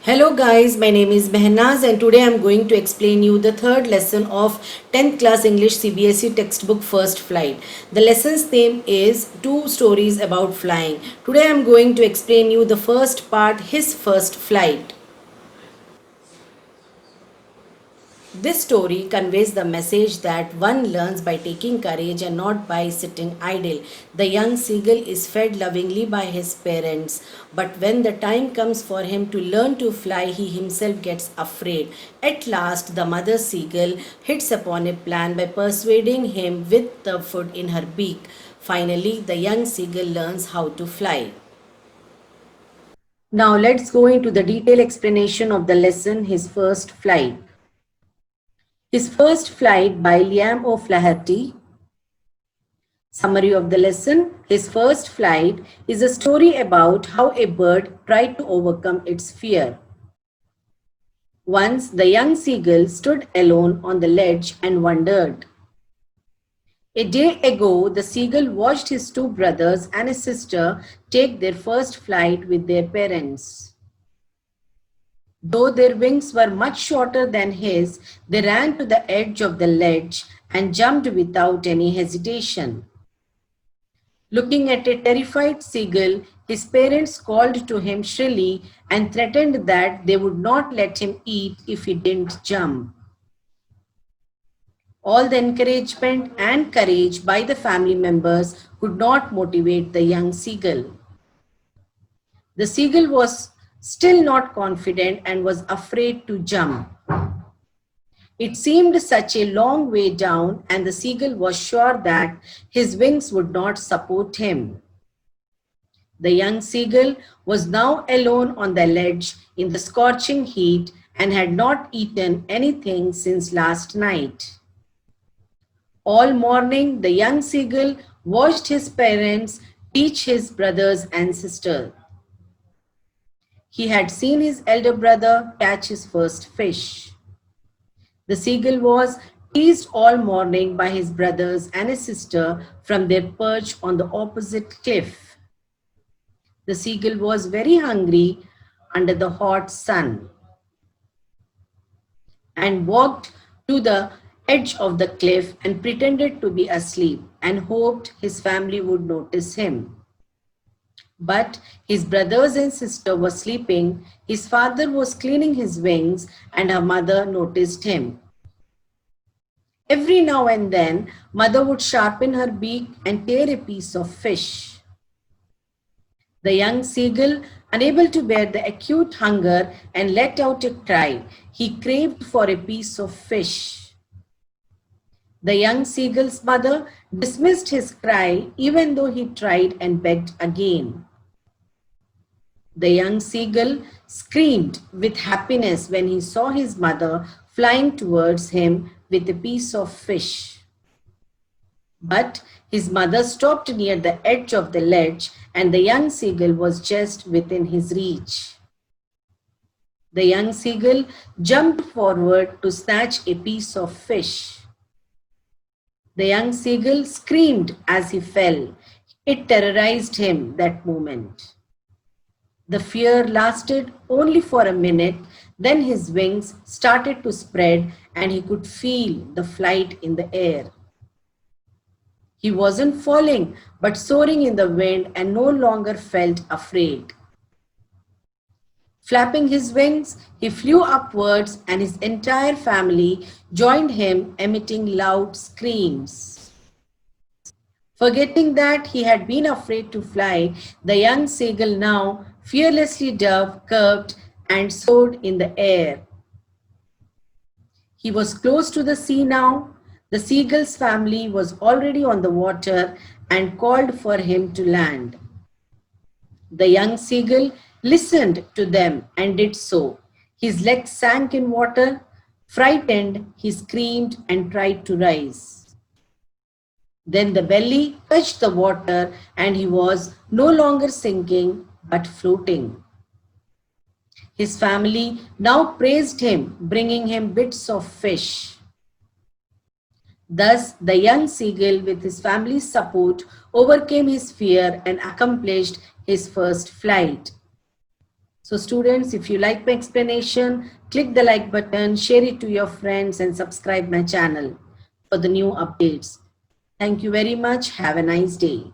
Hello guys, my name is Mehnaz and today I am going to explain you the third lesson of 10th class English CBSE textbook First Flight. The lesson's name is Two Stories About Flying. Today I am going to explain you the first part, His First Flight. This story conveys the message that one learns by taking courage and not by sitting idle. The young seagull is fed lovingly by his parents, but when the time comes for him to learn to fly, he himself gets afraid. At last, the mother seagull hits upon a plan by persuading him with the food in her beak. Finally, the young seagull learns how to fly. Now, let's go into the detailed explanation of the lesson, His First Flight. His First Flight by Liam O'Flaherty. Summary of the lesson. His First Flight is a story about how a bird tried to overcome its fear. Once the young seagull stood alone on the ledge and wondered. A day ago, the seagull watched his two brothers and his sister take their first flight with their parents. Though their wings were much shorter than his, they ran to the edge of the ledge and jumped without any hesitation. Looking at a terrified seagull, his parents called to him shrilly and threatened that they would not let him eat if he didn't jump. All the encouragement and courage by the family members could not motivate the young seagull. The seagull was still not confident and was afraid to jump. It seemed such a long way down, and the seagull was sure that his wings would not support him. The young seagull was now alone on the ledge in the scorching heat and had not eaten anything since last night. All morning, the young seagull watched his parents teach his brothers and sisters. He had seen his elder brother catch his first fish. The seagull was teased all morning by his brothers and his sister from their perch on the opposite cliff. The seagull was very hungry under the hot sun and walked to the edge of the cliff and pretended to be asleep and hoped his family would notice him. But his brothers and sister were sleeping, his father was cleaning his wings, and her mother noticed him. Every now and then, mother would sharpen her beak and tear a piece of fish. The young seagull, unable to bear the acute hunger and let out a cry, he craved for a piece of fish. The young seagull's mother dismissed his cry even though he tried and begged again. The young seagull screamed with happiness when he saw his mother flying towards him with a piece of fish. But his mother stopped near the edge of the ledge, and the young seagull was just within his reach. The young seagull jumped forward to snatch a piece of fish. The young seagull screamed as he fell. It terrorized him that moment. The fear lasted only for a minute, then his wings started to spread and he could feel the flight in the air. He wasn't falling, but soaring in the wind and no longer felt afraid. Flapping his wings, he flew upwards and his entire family joined him, emitting loud screams. Forgetting that he had been afraid to fly, the young seagull now fearlessly dove, curved, and soared in the air. He was close to the sea now. The seagull's family was already on the water and called for him to land. The young seagull listened to them and did so. His legs sank in water. Frightened, he screamed and tried to rise. Then the belly touched the water and he was no longer sinking but floating. His family now praised him, bringing him bits of fish. Thus, the young seagull, with his family's support, overcame his fear and accomplished his first flight. So students, if you like my explanation, click the like button, share it to your friends and subscribe my channel for the new updates. Thank you very much. Have a nice day.